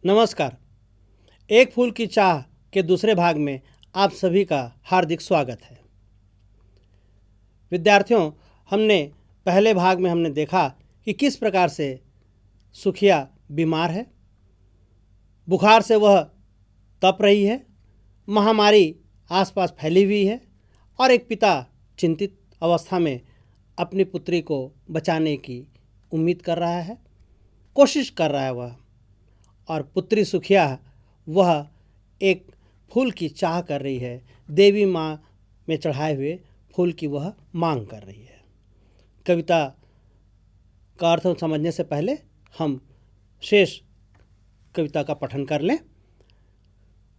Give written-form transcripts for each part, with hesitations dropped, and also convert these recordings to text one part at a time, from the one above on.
नमस्कार। एक फूल की चाह के दूसरे भाग में आप सभी का हार्दिक स्वागत है। विद्यार्थियों, हमने पहले भाग में हमने देखा कि किस प्रकार से सुखिया बीमार है, बुखार से वह तप रही है, महामारी आसपास फैली हुई है और एक पिता चिंतित अवस्था में अपनी पुत्री को बचाने की उम्मीद कर रहा है, कोशिश कर रहा है वह। और पुत्री सुखिया वह एक फूल की चाह कर रही है, देवी माँ में चढ़ाए हुए फूल की वह मांग कर रही है। कविता का अर्थ समझने से पहले हम शेष कविता का पठन कर लें।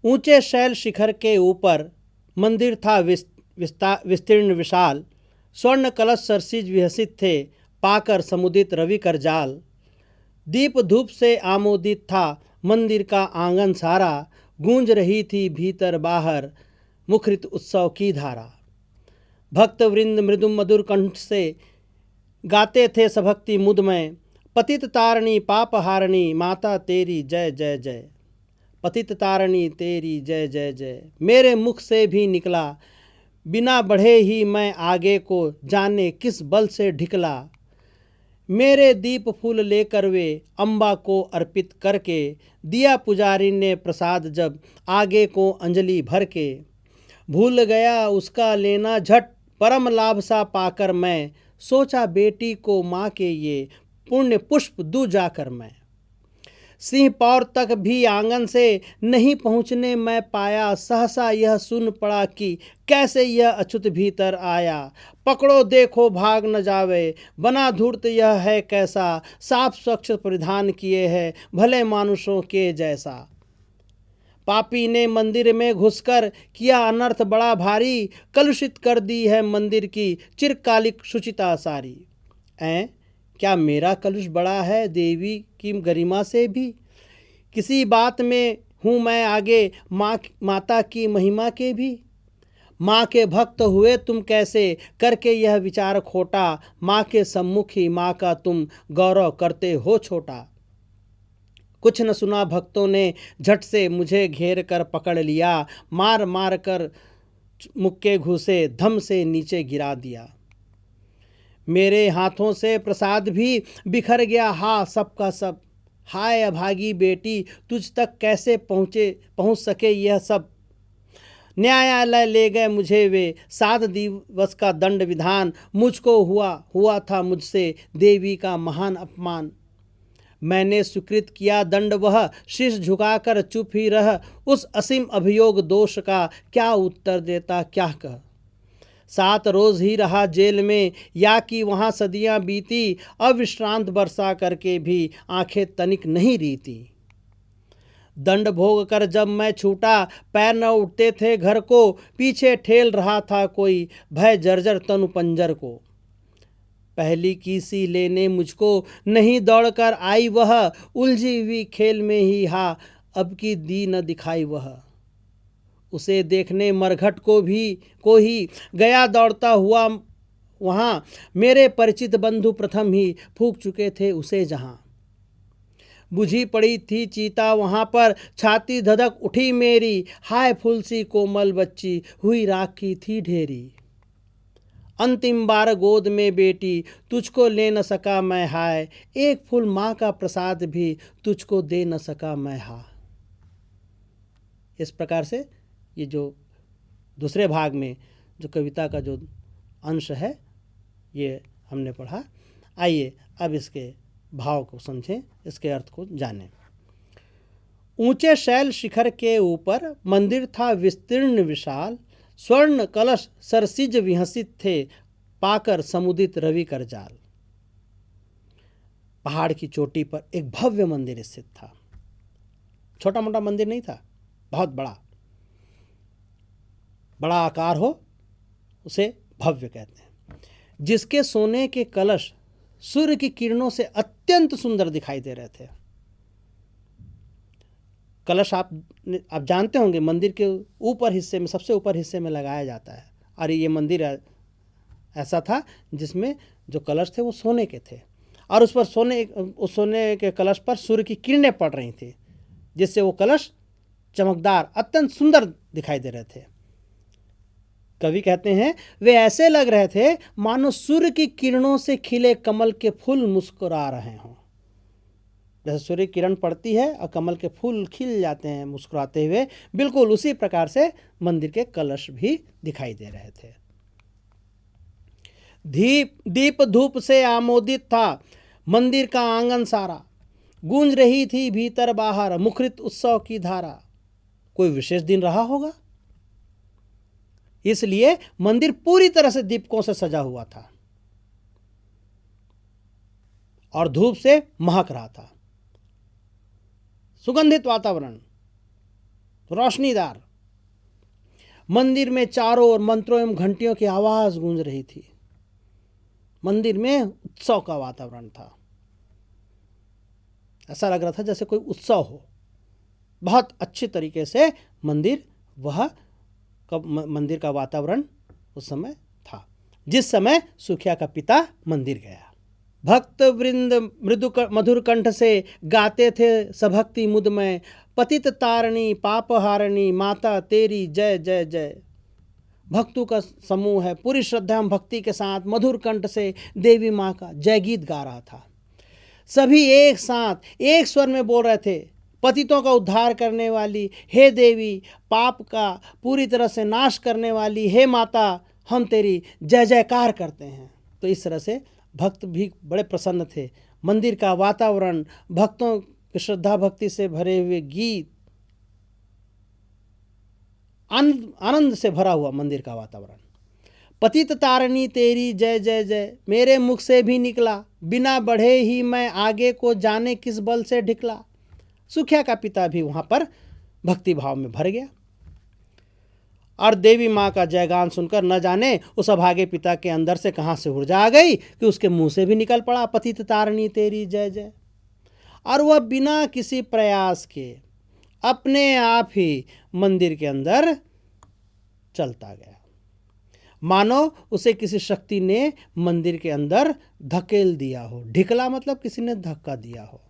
ऊंचे शैल शिखर के ऊपर मंदिर था विस्तीर्ण विशाल, स्वर्ण कलश सरसिज विहसित थे, पाकर समुदित रवि कर जाल। दीप धूप से आमोदित था मंदिर का आंगन सारा, गूंज रही थी भीतर बाहर मुखरित उत्सव की धारा। भक्त वृंद मृदु मधुर कंठ से गाते थे सभक्ति मुद में, पतित तारणी पाप हारणी माता तेरी जय जय जय। पतित तारणी तेरी जय जय जय मेरे मुख से भी निकला, बिना बढ़े ही मैं आगे को जाने किस बल से ढिकला। मेरे दीप फूल लेकर वे अम्बा को अर्पित करके, दिया पुजारी ने प्रसाद जब आगे को अंजलि भर के। भूल गया उसका लेना झट परम लाभ सा पाकर मैं, सोचा बेटी को माँ के ये पुण्य पुष्प दूं जाकर मैं। सिंह पौर तक भी आंगन से नहीं पहुँचने मैं पाया, सहसा यह सुन पड़ा कि कैसे यह अछूत भीतर आया। पकड़ो देखो भाग न जावे, बना धूर्त यह है कैसा, साफ स्वच्छ परिधान किए है भले मानुषों के जैसा। पापी ने मंदिर में घुसकर किया अनर्थ बड़ा भारी, कलुषित कर दी है मंदिर की चिरकालिक शुचिता सारी। क्या मेरा कलुष बड़ा है देवी की गरिमा से भी? किसी बात में हूँ मैं आगे माता की महिमा के भी। माँ के भक्त हुए तुम कैसे करके यह विचार खोटा, माँ के सम्मुख ही माँ का तुम गौरव करते हो छोटा। कुछ न सुना भक्तों ने झट से मुझे घेर कर पकड़ लिया, मार मार कर मुक्के घुसे धम से नीचे गिरा दिया। मेरे हाथों से प्रसाद भी बिखर गया, हा सबका सब। हाय अभागी बेटी, तुझ तक कैसे पहुँच सके यह सब। न्यायालय ले गए मुझे वे, 7 दिवस का दंड विधान, मुझको हुआ था मुझसे देवी का महान अपमान। मैंने स्वीकृत किया दंड वह, शीश झुकाकर चुप ही रह, उस असीम अभियोग दोष का क्या उत्तर देता क्या कह। 7 रोज ही रहा जेल में, या कि वहाँ सदियाँ बीती, अविश्रांत बरसा करके भी आंखें तनिक नहीं रीती। दंड भोग कर जब मैं छूटा, पैर न उठते थे घर को, पीछे ठेल रहा था कोई भय जर्जर तनु पंजर को। पहली की सी लेने मुझको नहीं दौड़कर आई वह, उलझी हुई खेल में ही हा अब की दी न दिखाई वह। उसे देखने मरघट को ही गया दौड़ता हुआ वहाँ, मेरे परिचित बंधु प्रथम ही फूंक चुके थे उसे जहाँ। बुझी पड़ी थी चिता वहाँ पर, छाती धधक उठी मेरी, हाय फुलसी कोमल बच्ची हुई राख की थी ढेरी। अंतिम बार गोद में बेटी तुझको ले न सका मैं, हाय एक फूल माँ का प्रसाद भी तुझको दे न सका मैं हा। इस प्रकार से ये जो दूसरे भाग में जो कविता का जो अंश है ये हमने पढ़ा। आइए अब इसके भाव को समझें, इसके अर्थ को जानें। ऊंचे शैल शिखर के ऊपर मंदिर था विस्तीर्ण विशाल, स्वर्ण कलश सरसिज विहसित थे, पाकर समुदित रवि कर जाल। पहाड़ की चोटी पर एक भव्य मंदिर स्थित था। छोटा मोटा मंदिर नहीं था, बहुत बड़ा आकार हो उसे भव्य कहते हैं, जिसके सोने के कलश सूर्य की किरणों से अत्यंत सुंदर दिखाई दे रहे थे। कलश आप जानते होंगे मंदिर के ऊपर हिस्से में, सबसे ऊपर हिस्से में लगाया जाता है, और ये मंदिर ऐसा था जिसमें जो कलश थे वो सोने के थे, और उस सोने के कलश पर सूर्य की किरणें पड़ रही थी, जिससे वो कलश चमकदार अत्यंत सुंदर दिखाई दे रहे थे। कवि कहते हैं वे ऐसे लग रहे थे मानो सूर्य की किरणों से खिले कमल के फूल मुस्कुरा रहे हों। जैसे सूर्य किरण पड़ती है और कमल के फूल खिल जाते हैं मुस्कुराते हुए, बिल्कुल उसी प्रकार से मंदिर के कलश भी दिखाई दे रहे थे। दीप धूप से आमोदित था मंदिर का आंगन सारा, गूंज रही थी भीतर बाहर मुखरित उत्सव की धारा। कोई विशेष दिन रहा होगा, इसलिए मंदिर पूरी तरह से दीपकों से सजा हुआ था और धूप से महक रहा था। सुगंधित वातावरण, रोशनीदार। मंदिर में चारों ओर मंत्रों एवं घंटियों की आवाज गूंज रही थी। मंदिर में उत्सव का वातावरण था। ऐसा लग रहा था जैसे कोई उत्सव हो। बहुत अच्छी तरीके से मंदिर का वातावरण उस समय था जिस समय सुखिया का पिता मंदिर गया। भक्त वृंद मधुर कंठ से गाते थे सभक्ति मुद में, पतित तारणी पापहारणी माता तेरी जय जय जय। भक्तों का समूह है, पूरी श्रद्धा एवं भक्ति के साथ मधुर कंठ से देवी माँ का जय गीत गा रहा था। सभी एक साथ एक स्वर में बोल रहे थे, पतितों का उद्धार करने वाली हे देवी, पाप का पूरी तरह से नाश करने वाली हे माता, हम तेरी जय जयकार करते हैं। तो इस तरह से भक्त भी बड़े प्रसन्न थे। मंदिर का वातावरण, भक्तों की श्रद्धा भक्ति से भरे हुए गीत, आनंद से भरा हुआ मंदिर का वातावरण। पतित तारणी तेरी जय जय जय, मेरे मुख से भी निकला, बिना बढ़े ही मैं आगे को जाने किस बल से ढिकला। सुखिया का पिता भी वहां पर भक्ति भाव में भर गया और देवी माँ का जयगान सुनकर न जाने उस अभागे पिता के अंदर से कहाँ से ऊर्जा आ गई कि उसके मुंह से भी निकल पड़ा पतित तारणी तेरी जय जय। और वह बिना किसी प्रयास के अपने आप ही मंदिर के अंदर चलता गया, मानो उसे किसी शक्ति ने मंदिर के अंदर धकेल दिया हो। ढिकला मतलब किसी ने धक्का दिया हो,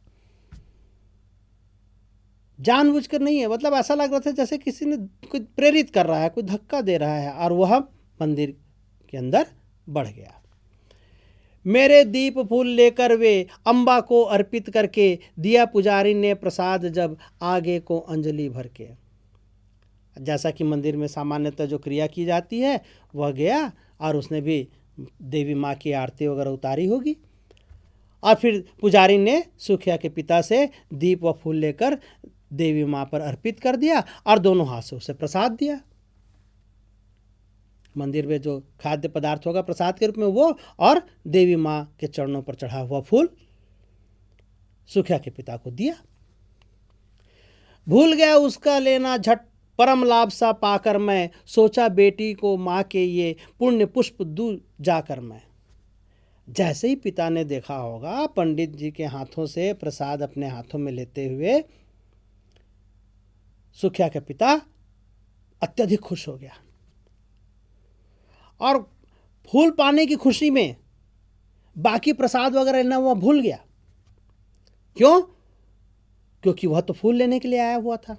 जानबूझकर नहीं है। मतलब ऐसा लग रहा था जैसे किसी ने कोई प्रेरित कर रहा है, कोई धक्का दे रहा है और वह मंदिर के अंदर बढ़ गया। मेरे दीप फूल लेकर वे अम्बा को अर्पित करके, दिया पुजारी ने प्रसाद जब आगे को अंजलि भर के। जैसा कि मंदिर में सामान्यतः जो क्रिया की जाती है वह गया और उसने भी देवी माँ की आरती वगैरह उतारी होगी और फिर पुजारी ने सुखिया के पिता से दीप व फूल लेकर देवी माँ पर अर्पित कर दिया और दोनों हाथ से उसे प्रसाद दिया। मंदिर में जो खाद्य पदार्थ होगा प्रसाद के रूप में वो, और देवी माँ के चरणों पर चढ़ा हुआ फूल सुखिया के पिता को दिया। भूल गया उसका लेना झट, परम लाभ सा पाकर मैं, सोचा बेटी को माँ के ये पुण्य पुष्प दूं जाकर मैं। जैसे ही पिता ने देखा होगा पंडित जी के हाथों से प्रसाद अपने हाथों में लेते हुए सुखिया का पिता अत्यधिक खुश हो गया और फूल पाने की खुशी में बाकी प्रसाद वगैरह लेना वह भूल गया। क्यों? क्योंकि वह तो फूल लेने के लिए आया हुआ था,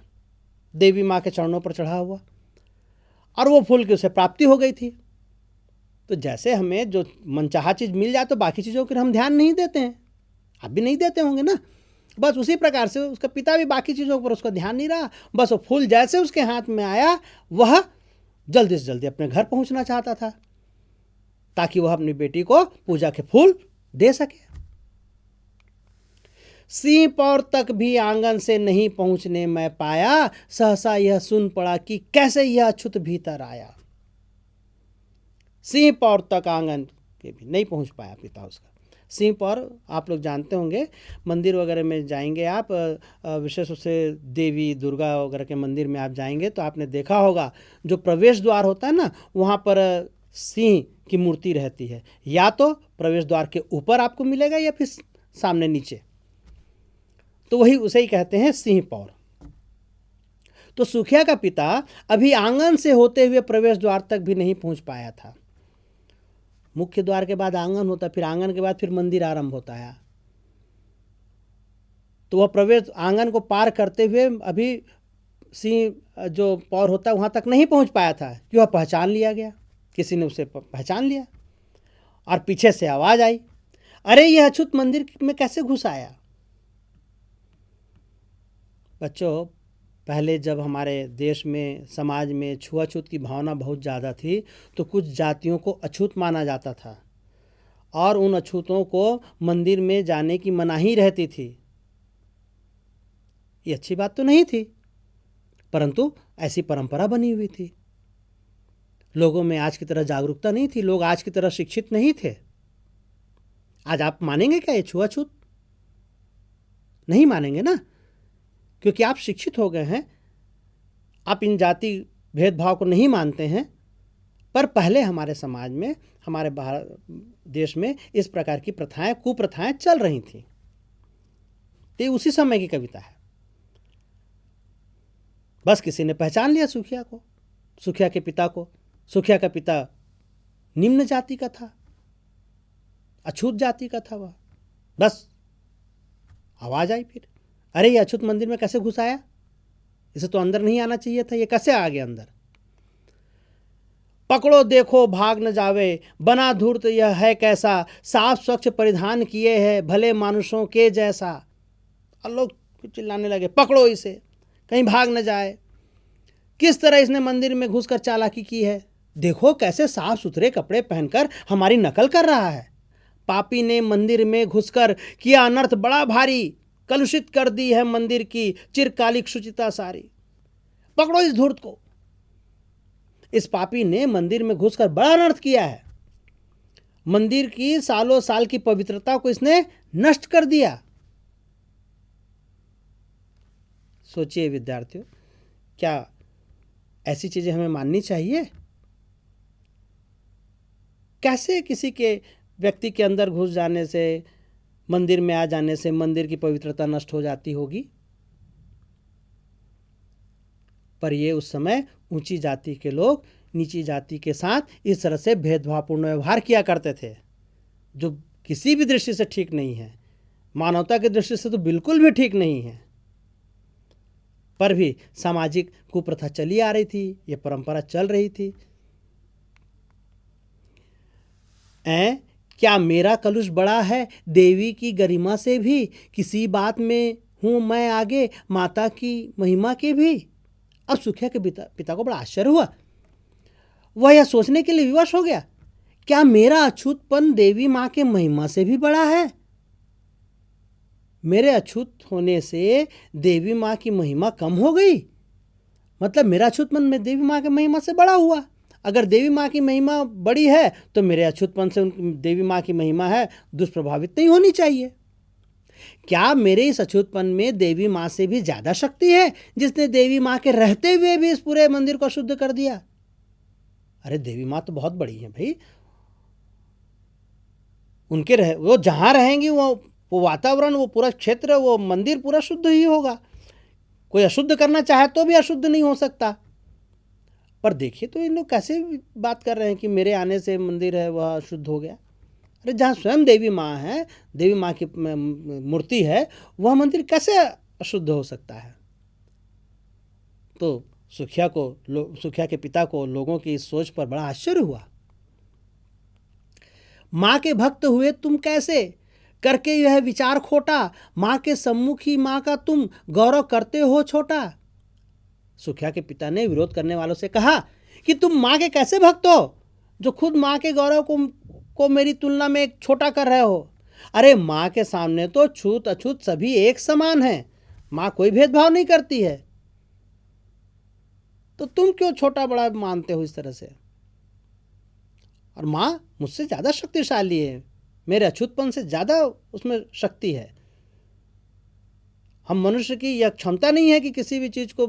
देवी माँ के चरणों पर चढ़ा हुआ, और वो फूल की उसे प्राप्ति हो गई थी। तो जैसे हमें जो मनचाहा चीज़ मिल जाए तो बाकी चीज़ों पर हम ध्यान नहीं देते हैं, आप भी नहीं देते होंगे ना। बस उसी प्रकार से उसका पिता भी बाकी चीज़ों पर उसका ध्यान नहीं रहा। बस वो फूल जैसे उसके हाथ में आया वह जल्दी से जल्दी अपने घर पहुंचना चाहता था ताकि वह अपनी बेटी को पूजा के फूल दे सके। सिंह पौर तक भी आंगन से नहीं पहुंचने मैं पाया, सहसा यह सुन पड़ा कि कैसे यह अछूत भीतर आया। सिंह पौर तक आंगन के भी नहीं पहुंच पाया पिता उसका। सिंह पौर आप लोग जानते होंगे, मंदिर वगैरह में जाएंगे आप, विशेष रूप से देवी दुर्गा वगैरह के मंदिर में आप जाएंगे तो आपने देखा होगा जो प्रवेश द्वार होता है ना, वहाँ पर सिंह की मूर्ति रहती है। या तो प्रवेश द्वार के ऊपर आपको मिलेगा या फिर सामने नीचे, तो वही उसे ही कहते हैं सिंह पौर। तो सुखिया का पिता अभी आंगन से होते हुए प्रवेश द्वार तक भी नहीं पहुंच पाया था। मुख्य द्वार के बाद आंगन होता, फिर आंगन के बाद फिर मंदिर आरंभ होता है। तो वह प्रवेश आंगन को पार करते हुए अभी सिंह जो पौर होता है वहाँ तक नहीं पहुँच पाया था कि वह पहचान लिया गया, किसी ने उसे पहचान लिया और पीछे से आवाज़ आई, अरे यह अछूत मंदिर में कैसे घुस आया। बच्चों, पहले जब हमारे देश में समाज में छुआछूत की भावना बहुत ज़्यादा थी तो कुछ जातियों को अछूत माना जाता था और उन अछूतों को मंदिर में जाने की मनाही रहती थी। ये अच्छी बात तो नहीं थी, परंतु ऐसी परंपरा बनी हुई थी। लोगों में आज की तरह जागरूकता नहीं थी, लोग आज की तरह शिक्षित नहीं थे। आज आप मानेंगे क्या ये छुआछूत? नहीं मानेंगे ना, क्योंकि आप शिक्षित हो गए हैं, आप इन जाति भेदभाव को नहीं मानते हैं। पर पहले हमारे समाज में, हमारे भारत देश में इस प्रकार की प्रथाएं, कुप्रथाएं चल रही थी। तो ये उसी समय की कविता है। बस किसी ने पहचान लिया सुखिया को, सुखिया के पिता को। सुखिया का पिता निम्न जाति का था, अछूत जाति का था वह। बस आवाज आई फिर, अरे ये अछूत मंदिर में कैसे घुस आया, इसे तो अंदर नहीं आना चाहिए था, ये कैसे आ गया अंदर। पकड़ो देखो भाग न जावे, बना धूर्त यह है कैसा, साफ स्वच्छ परिधान किए है भले मानुषों के जैसा। और लोग चिल्लाने लगे, पकड़ो इसे, कहीं भाग न जाए। किस तरह इसने मंदिर में घुसकर चालाकी की है, देखो कैसे साफ सुथरे कपड़े पहनकर हमारी नकल कर रहा है। पापी ने मंदिर में घुसकर किया अनर्थ बड़ा भारी, कलुषित कर दी है मंदिर की चिरकालिक शुचिता सारी। पकड़ो इस धूर्त को, इस पापी ने मंदिर में घुसकर बड़ा अनर्थ किया है। मंदिर की सालों साल की पवित्रता को इसने नष्ट कर दिया। सोचिए विद्यार्थियों, क्या ऐसी चीजें हमें माननी चाहिए? कैसे किसी के व्यक्ति के अंदर घुस जाने से, मंदिर में आ जाने से मंदिर की पवित्रता नष्ट हो जाती होगी? पर ये उस समय ऊंची जाति के लोग नीची जाति के साथ इस तरह से भेदभावपूर्ण व्यवहार किया करते थे, जो किसी भी दृष्टि से ठीक नहीं है, मानवता की दृष्टि से तो बिल्कुल भी ठीक नहीं है। पर भी सामाजिक कुप्रथा चली आ रही थी, ये परंपरा चल रही थी। क्या मेरा कलुष बड़ा है देवी की गरिमा से भी, किसी बात में हूँ मैं आगे माता की महिमा के भी। अब सुखिया के पिता को बड़ा आश्चर्य हुआ। वह यह सोचने के लिए विवश हो गया, क्या मेरा अछूतपन देवी माँ के महिमा से भी बड़ा है? मेरे अछूत होने से देवी माँ की महिमा कम हो गई, मतलब मेरा अछूतपन में देवी माँ की महिमा से बड़ा हुआ। अगर देवी माँ की महिमा बड़ी है तो मेरे अछूतपन से देवी माँ की महिमा है दुष्प्रभावित नहीं होनी चाहिए। क्या मेरे इस अछूतपन में देवी माँ से भी ज्यादा शक्ति है, जिसने देवी माँ के रहते हुए भी इस पूरे मंदिर को शुद्ध कर दिया? अरे देवी माँ तो बहुत बड़ी है भाई, उनके वो जहाँ रहेंगी वो वातावरण, वो पूरा क्षेत्र, वो मंदिर पूरा शुद्ध ही होगा। कोई अशुद्ध करना चाहे तो भी अशुद्ध नहीं हो सकता। पर देखिए तो इन लोग कैसे बात कर रहे हैं कि मेरे आने से मंदिर है वह शुद्ध हो गया। अरे जहाँ स्वयं देवी माँ है, देवी माँ की मूर्ति है, वह मंदिर कैसे अशुद्ध हो सकता है? तो सुखिया के पिता को लोगों की इस सोच पर बड़ा आश्चर्य हुआ। माँ के भक्त हुए तुम कैसे, करके यह विचार खोटा, माँ के सम्मुख ही माँ का तुम गौरव करते हो छोटा। सुखिया के पिता ने विरोध करने वालों से कहा कि तुम माँ के कैसे भक्त हो, जो खुद माँ के गौरव को मेरी तुलना में एक छोटा कर रहे हो। अरे माँ के सामने तो छूत अछूत सभी एक समान हैं, माँ कोई भेदभाव नहीं करती है, तो तुम क्यों छोटा बड़ा मानते हो इस तरह से? और माँ मुझसे ज़्यादा शक्तिशाली है, मेरे अछूतपन से ज़्यादा उसमें शक्ति है। हम मनुष्य की यह क्षमता नहीं है कि किसी भी चीज़ को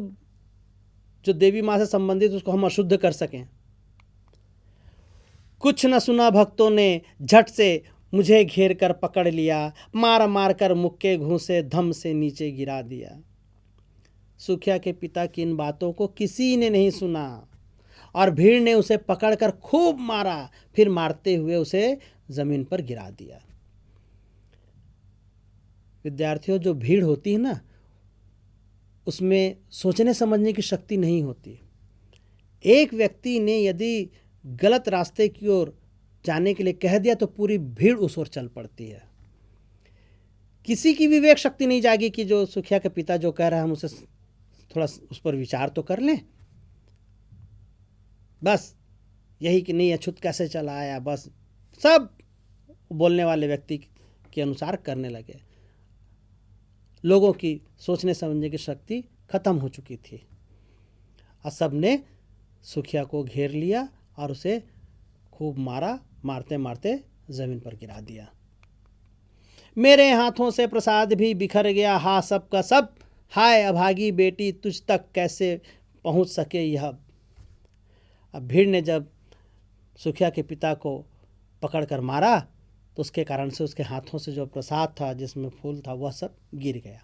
जो देवी माँ से संबंधित उसको हम अशुद्ध कर सकें। कुछ न सुना भक्तों ने, झट से मुझे घेर कर पकड़ लिया, मार मार कर मुक्के घूंसे धम से नीचे गिरा दिया। सुखिया के पिता की इन बातों को किसी ने नहीं सुना और भीड़ ने उसे पकड़कर खूब मारा, फिर मारते हुए उसे जमीन पर गिरा दिया। विद्यार्थियों, जो भीड़ होती है ना, उसमें सोचने समझने की शक्ति नहीं होती। एक व्यक्ति ने यदि गलत रास्ते की ओर जाने के लिए कह दिया तो पूरी भीड़ उस ओर चल पड़ती है। किसी की विवेक शक्ति नहीं जागी कि जो सुखिया के पिता जो कह रहा है हम उसे थोड़ा उस पर विचार तो कर लें। बस यही कि नहीं, अछूत कैसे चला आया, बस सब बोलने वाले व्यक्ति के अनुसार करने लगे। लोगों की सोचने समझने की शक्ति खत्म हो चुकी थी और सब ने सुखिया को घेर लिया और उसे खूब मारा, मारते मारते जमीन पर गिरा दिया। मेरे हाथों से प्रसाद भी बिखर गया, हा सब का सब, हाय अभागी बेटी तुझ तक कैसे पहुंच सके यह। अब भीड़ ने जब सुखिया के पिता को पकड़कर मारा तो उसके कारण से उसके हाथों से जो प्रसाद था, जिसमें फूल था, वह सब गिर गया।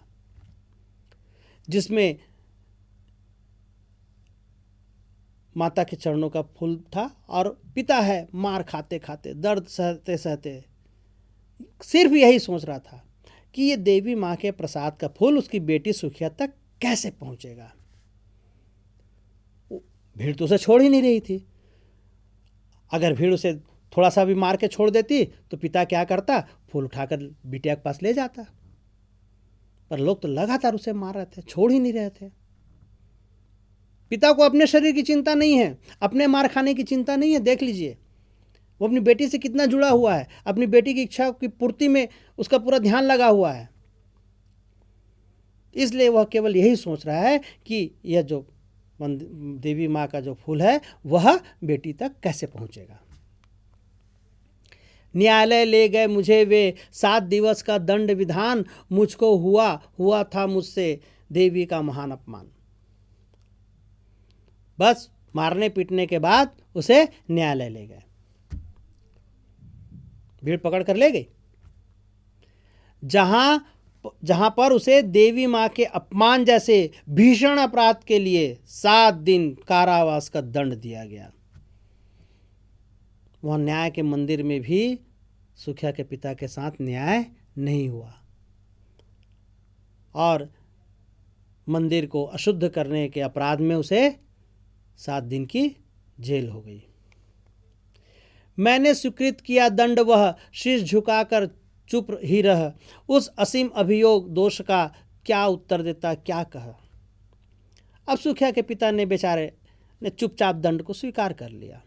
जिसमें माता के चरणों का फूल था और पिता है मार खाते खाते, दर्द सहते सहते सिर्फ यही सोच रहा था कि ये देवी माँ के प्रसाद का फूल उसकी बेटी सुखिया तक कैसे पहुंचेगा। भीड़ तो उसे छोड़ ही नहीं रही थी। अगर भीड़ उसे थोड़ा सा भी मार के छोड़ देती तो पिता क्या करता, फूल उठाकर बिटिया के पास ले जाता। पर लोग तो लगातार उसे मार रहे थे, छोड़ ही नहीं रहे थे। पिता को अपने शरीर की चिंता नहीं है, अपने मार खाने की चिंता नहीं है। देख लीजिए वो अपनी बेटी से कितना जुड़ा हुआ है, अपनी बेटी की इच्छा की पूर्ति में उसका पूरा ध्यान लगा हुआ है। इसलिए वह केवल यही सोच रहा है कि यह जो देवी माँ का जो फूल है वह बेटी तक कैसे पहुंचेगा। न्यायालय ले गए मुझे वे, 7 दिवस का दंड विधान, मुझको हुआ था मुझसे देवी का महान अपमान। बस मारने पीटने के बाद उसे न्यायालय ले गए, भीड़ पकड़ कर ले गई, जहां पर उसे देवी मां के अपमान जैसे भीषण अपराध के लिए 7 दिन कारावास का दंड दिया गया। वह न्याय के मंदिर में भी सुखिया के पिता के साथ न्याय नहीं हुआ और मंदिर को अशुद्ध करने के अपराध में उसे 7 दिन की जेल हो गई। मैंने स्वीकृत किया दंड, वह शीश झुकाकर चुप ही रह, उस असीम अभियोग दोष का क्या उत्तर देता, क्या कह। अब सुखिया के पिता ने बेचारे ने चुपचाप दंड को स्वीकार कर लिया।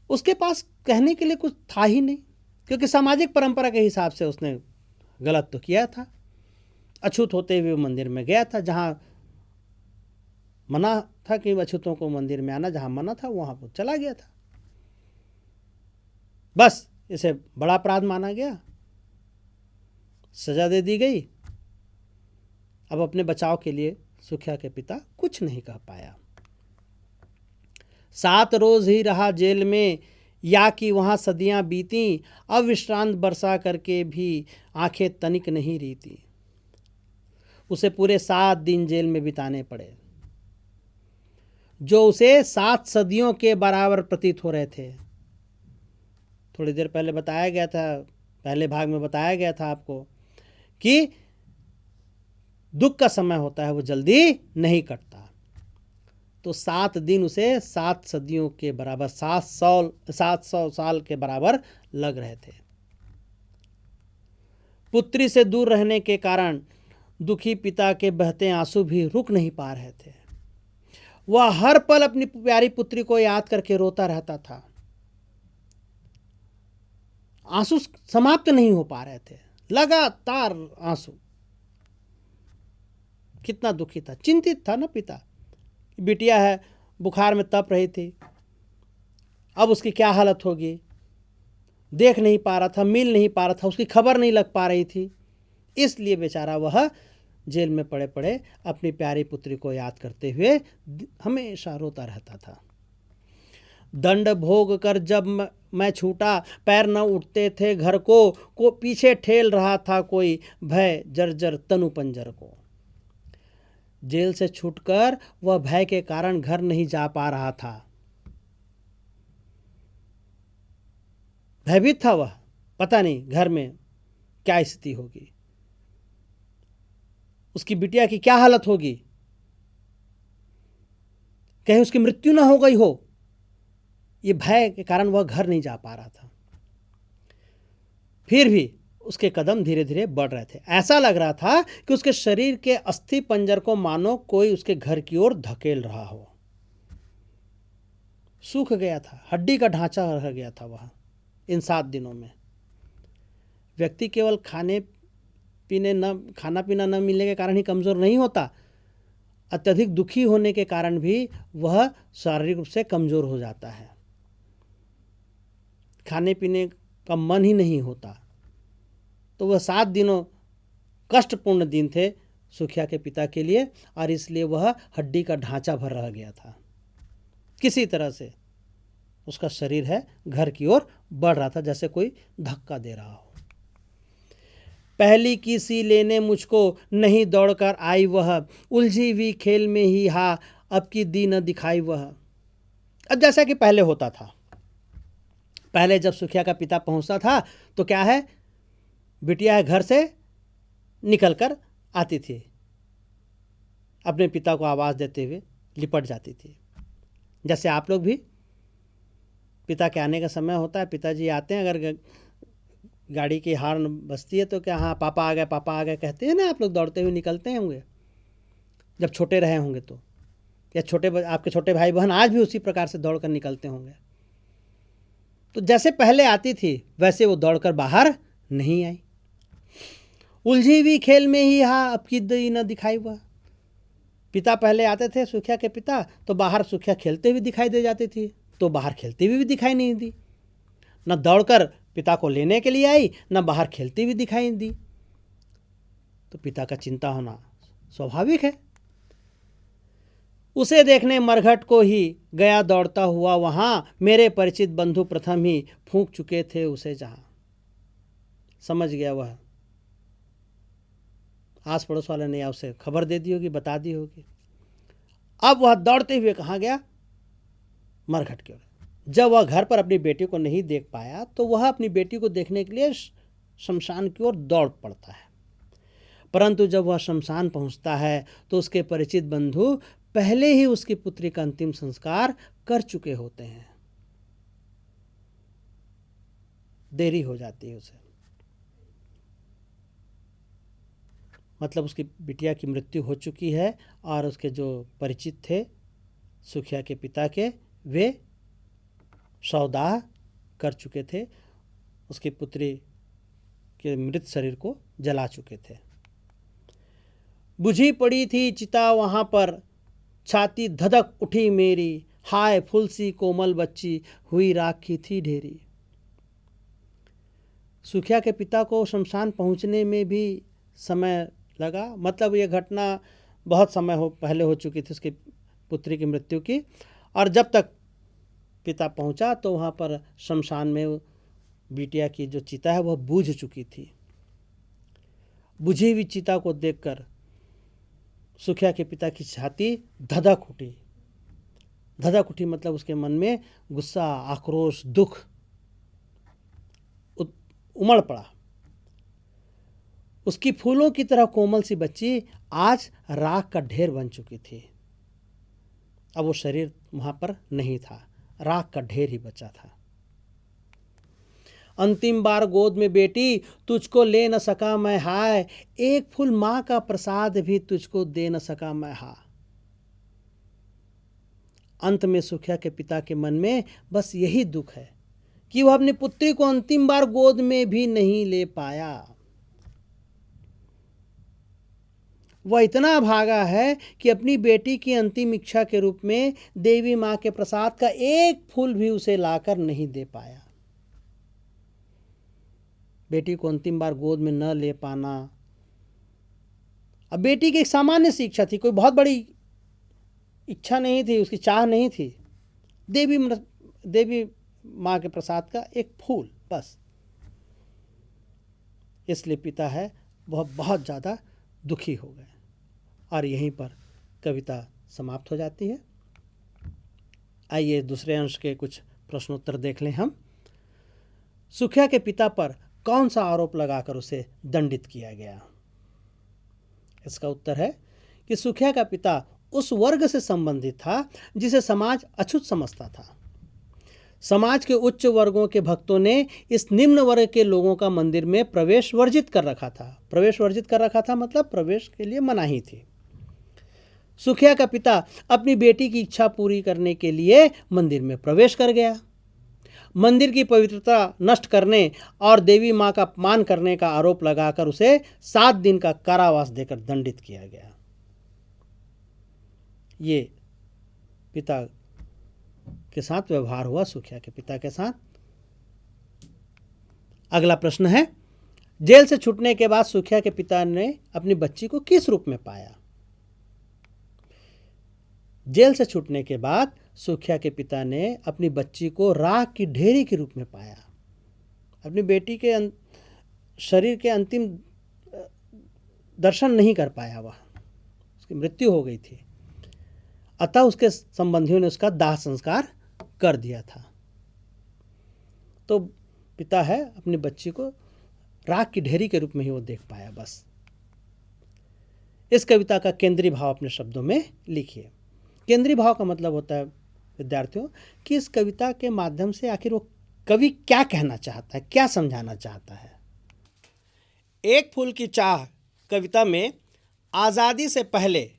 उसके पास कहने के लिए कुछ था ही नहीं, क्योंकि सामाजिक परंपरा के हिसाब से उसने गलत तो किया था। अछूत होते हुए मंदिर में गया था, जहां मना था कि अछूतों को मंदिर में आना, जहां मना था वहां पर चला गया था। बस इसे बड़ा अपराध माना गया, सजा दे दी गई। अब अपने बचाव के लिए सुखिया के पिता कुछ नहीं कह पाया। 7 रोज ही रहा जेल में, या कि वहां सदियां बीती, अविश्रांत बरसा करके भी आंखें तनिक नहीं रीती। उसे पूरे 7 दिन जेल में बिताने पड़े, जो उसे 7 सदियों के बराबर प्रतीत हो रहे थे। थोड़ी देर पहले बताया गया था, पहले भाग में बताया गया था आपको कि दुख का समय होता है वो जल्दी नहीं कटता। तो 7 दिन उसे 7 सदियों के बराबर, 700 साल के बराबर लग रहे थे। पुत्री से दूर रहने के कारण दुखी पिता के बहते आंसू भी रुक नहीं पा रहे थे। वह हर पल अपनी प्यारी पुत्री को याद करके रोता रहता था। आंसू समाप्त नहीं हो पा रहे थे, लगातार आंसू। कितना दुखी था, चिंतित था ना पिता। बिटिया है, बुखार में तप रही थी, अब उसकी क्या हालत होगी। देख नहीं पा रहा था, मिल नहीं पा रहा था, उसकी खबर नहीं लग पा रही थी। इसलिए बेचारा वह जेल में पड़े पड़े अपनी प्यारी पुत्री को याद करते हुए हमेशा रोता रहता था। दंड भोग कर जब मैं छूटा, पैर न उठते थे घर को पीछे ठेल रहा था कोई, भय जर्जर तनु पंजर को। जेल से छूटकर वह भय के कारण घर नहीं जा पा रहा था। भयभीत था वह, पता नहीं घर में क्या स्थिति होगी। उसकी बिटिया की क्या हालत होगी, कहीं उसकी मृत्यु ना हो गई हो, ये भय के कारण वह घर नहीं जा पा रहा था। फिर भी उसके कदम धीरे धीरे बढ़ रहे थे। ऐसा लग रहा था कि उसके शरीर के अस्थि पंजर को मानो कोई उसके घर की ओर धकेल रहा हो। सूख गया था, हड्डी का ढांचा रह गया था वह। इन 7 दिनों में व्यक्ति केवल खाना पीना न मिलने के कारण ही कमज़ोर नहीं होता, अत्यधिक दुखी होने के कारण भी वह शारीरिक रूप से कमज़ोर हो जाता है। खाने पीने का मन ही नहीं होता। तो वह 7 दिनों कष्टपूर्ण दिन थे सुखिया के पिता के लिए, और इसलिए वह हड्डी का ढांचा भर रह गया था। किसी तरह से उसका शरीर है घर की ओर बढ़ रहा था, जैसे कोई धक्का दे रहा हो। पहली की सी लेने मुझको नहीं दौड़कर आई वह, उलझी हुई खेल में ही हा अब की दी न दिखाई वह। अब जैसा कि पहले होता था, पहले जब सुखिया का पिता पहुंचता था तो क्या है, बिटिया घर से निकल कर आती थी, अपने पिता को आवाज़ देते हुए लिपट जाती थी। जैसे आप लोग भी, पिता के आने का समय होता है, पिताजी आते हैं, अगर गाड़ी की हॉर्न बजती है तो क्या हाँ पापा आ गए, पापा आ गए कहते हैं ना, आप लोग दौड़ते हुए निकलते होंगे जब छोटे रहे होंगे तो, या आपके छोटे भाई बहन आज भी उसी प्रकार से दौड़ कर निकलते होंगे। तो जैसे पहले आती थी वैसे वो दौड़कर बाहर नहीं आई। उलझी हुई खेल में ही हाँ अब की दी न दिखाई वह। पिता पहले आते थे, सुखिया के पिता, तो बाहर सुखिया खेलते हुए दिखाई दे जाती थी, तो बाहर खेलती हुई भी दिखाई नहीं दी। न दौड़कर पिता को लेने के लिए आई, न बाहर खेलती हुई दिखाई दी। तो पिता का चिंता होना स्वाभाविक है। उसे देखने मरघट को ही गया दौड़ता हुआ वहां, मेरे परिचित बंधु प्रथम ही फूंक चुके थे उसे जहां। समझ गया वह, आस पड़ोस वाले ने या उसे खबर दे दी होगी, बता दी होगी। अब वह दौड़ते हुए कहाँ गया, मरघट की ओर। जब वह घर पर अपनी बेटी को नहीं देख पाया तो वह अपनी बेटी को देखने के लिए शमशान की ओर दौड़ पड़ता है। परंतु जब वह शमशान पहुंचता है तो उसके परिचित बंधु पहले ही उसकी पुत्री का अंतिम संस्कार कर चुके होते हैं। देरी हो जाती है उसे, मतलब उसकी बिटिया की मृत्यु हो चुकी है और उसके जो परिचित थे सुखिया के पिता के, वे शवदाह कर चुके थे, उसकी पुत्री के मृत शरीर को जला चुके थे। बुझी पड़ी थी चिता वहाँ पर, छाती धधक उठी मेरी, हाय फूल सी कोमल बच्ची हुई राखी थी ढेरी। सुखिया के पिता को शमशान पहुँचने में भी समय लगा, मतलब ये घटना बहुत समय पहले हो चुकी थी उसकी पुत्री की मृत्यु की, और जब तक पिता पहुंचा तो वहाँ पर शमशान में बिटिया की जो चिता है वह बुझ चुकी थी। बुझी हुई चिता को देखकर सुखिया के पिता की छाती धधक उठी। धधक उठी मतलब उसके मन में गुस्सा, आक्रोश, दुख उमड़ पड़ा। उसकी फूलों की तरह कोमल सी बच्ची आज राख का ढेर बन चुकी थी। अब वो शरीर वहाँ पर नहीं था, राख का ढेर ही बचा था। अंतिम बार गोद में बेटी तुझको ले न सका मैं हाय, एक फूल माँ का प्रसाद भी तुझको दे न सका मैं हा। अंत में सुखिया के पिता के मन में बस यही दुख है कि वह अपनी पुत्री को अंतिम बार गोद में भी नहीं ले पाया। वह इतना भागा है कि अपनी बेटी की अंतिम इच्छा के रूप में देवी माँ के प्रसाद का एक फूल भी उसे लाकर नहीं दे पाया। बेटी को अंतिम बार गोद में न ले पाना, अब बेटी की एक सामान्य सी इच्छा थी, कोई बहुत बड़ी इच्छा नहीं थी, उसकी चाह नहीं थी, देवी माँ के प्रसाद का एक फूल बस। इसलिए पिता है वह बहुत ज़्यादा दुखी हो गए। और यहीं पर कविता समाप्त हो जाती है। आइए दूसरे अंश के कुछ प्रश्नोत्तर देख लें हम। सुखिया के पिता पर कौन सा आरोप लगाकर उसे दंडित किया गया। इसका उत्तर है कि सुखिया का पिता उस वर्ग से संबंधित था जिसे समाज अछूत समझता था। समाज के उच्च वर्गों के भक्तों ने इस निम्न वर्ग के लोगों का मंदिर में प्रवेश वर्जित कर रखा था। प्रवेश वर्जित कर रखा था मतलब प्रवेश के लिए मनाही थी। सुखिया का पिता अपनी बेटी की इच्छा पूरी करने के लिए मंदिर में प्रवेश कर गया। मंदिर की पवित्रता नष्ट करने और देवी मां का अपमान करने का आरोप लगाकर उसे 7 दिन का कारावास देकर दंडित किया गया। ये पिता के साथ व्यवहार हुआ, सुखिया के पिता के साथ। अगला प्रश्न है, जेल से छूटने के बाद सुखिया के पिता ने अपनी बच्ची को किस रूप में पाया? जेल से छूटने के बाद सुखिया के पिता ने अपनी बच्ची को राख की ढेरी के रूप में पाया। अपनी बेटी के शरीर के अंतिम दर्शन नहीं कर पाया, वह उसकी मृत्यु हो गई थी। अतः उसके संबंधियों ने उसका दाह संस्कार कर दिया था। तो पिता है अपनी बच्ची को राख की ढेरी के रूप में ही वो देख पाया बस। इस कविता का केंद्रीय भाव अपने शब्दों में लिखिए। केंद्रीय भाव का मतलब होता है विद्यार्थियों कि इस कविता के माध्यम से आखिर वो कवि क्या कहना चाहता है, क्या समझाना चाहता है। एक फूल की चाह कविता में आज़ादी से पहले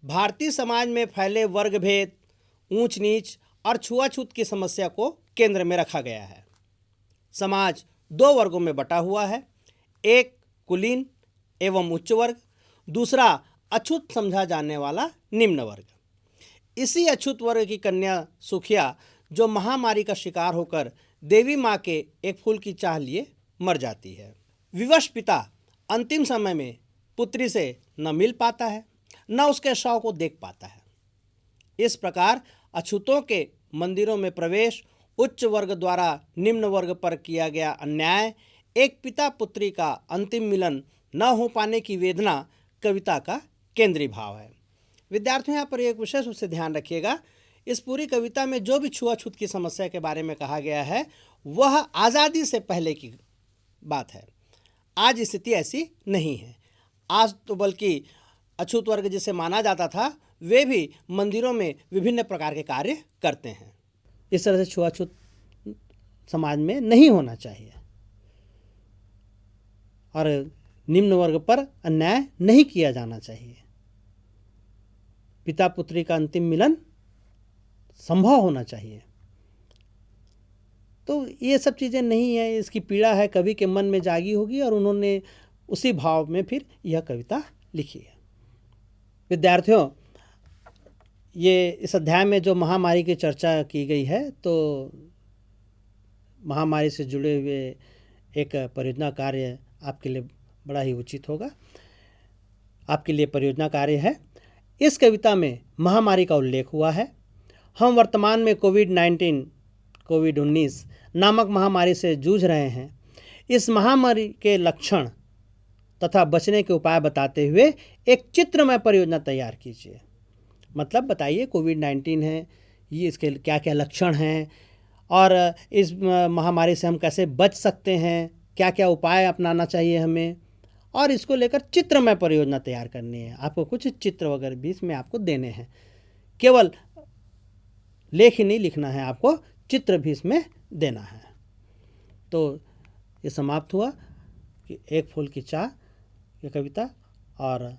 भारतीय समाज में फैले वर्ग भेद, ऊंच नीच और छुआछूत की समस्या को केंद्र में रखा गया है। समाज 2 वर्गों में बटा हुआ है, एक कुलीन एवं उच्च वर्ग, दूसरा अछूत समझा जाने वाला निम्न वर्ग। इसी अछूत वर्ग की कन्या सुखिया जो महामारी का शिकार होकर देवी माँ के एक फूल की चाह लिए मर जाती है। विवश पिता अंतिम समय में पुत्री से न मिल पाता है, न उसके शव को देख पाता है। इस प्रकार अछूतों के मंदिरों में प्रवेश, उच्च वर्ग द्वारा निम्न वर्ग पर किया गया अन्याय, एक पिता पुत्री का अंतिम मिलन न हो पाने की वेदना कविता का केंद्रीय भाव है। विद्यार्थियों यहाँ पर एक विशेष रूप से ध्यान रखिएगा, इस पूरी कविता में जो भी छुआछूत की समस्या के बारे में कहा गया है वह आज़ादी से पहले की बात है। आज स्थिति ऐसी नहीं है। आज तो बल्कि अछूत वर्ग जिसे माना जाता था वे भी मंदिरों में विभिन्न प्रकार के कार्य करते हैं। इस तरह से छुआछूत समाज में नहीं होना चाहिए और निम्न वर्ग पर अन्याय नहीं किया जाना चाहिए। पिता पुत्री का अंतिम मिलन संभव होना चाहिए। तो ये सब चीज़ें नहीं है, इसकी पीड़ा है कवि के मन में जागी होगी और उन्होंने उसी भाव में फिर यह कविता लिखी है। विद्यार्थियों, ये इस अध्याय में जो महामारी की चर्चा की गई है तो महामारी से जुड़े हुए एक परियोजना कार्य आपके लिए बड़ा ही उचित होगा। आपके लिए परियोजना कार्य है, इस कविता में महामारी का उल्लेख हुआ है। हम वर्तमान में कोविड-19 नामक महामारी से जूझ रहे हैं। इस महामारी के लक्षण तथा बचने के उपाय बताते हुए एक चित्रमय परियोजना तैयार कीजिए। मतलब बताइए कोविड-19 है, ये इसके क्या क्या लक्षण हैं और इस महामारी से हम कैसे बच सकते हैं, क्या क्या उपाय अपनाना चाहिए हमें, और इसको लेकर चित्रमय परियोजना तैयार करनी है। आपको कुछ चित्र वगैरह भी इसमें आपको देने हैं, केवल लेख ही नहीं लिखना है, आपको चित्र भी इसमें देना है। तो ये समाप्त हुआ कि एक फूल की चाह ये कविता, और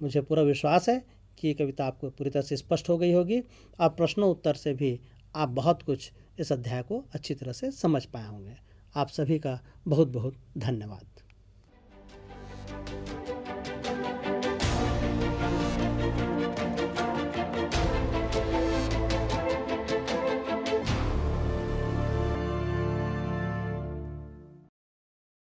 मुझे पूरा विश्वास है कि ये कविता आपको पूरी तरह से स्पष्ट हो गई होगी। आप प्रश्नों उत्तर से भी आप बहुत कुछ इस अध्याय को अच्छी तरह से समझ पाए होंगे। आप सभी का बहुत बहुत धन्यवाद।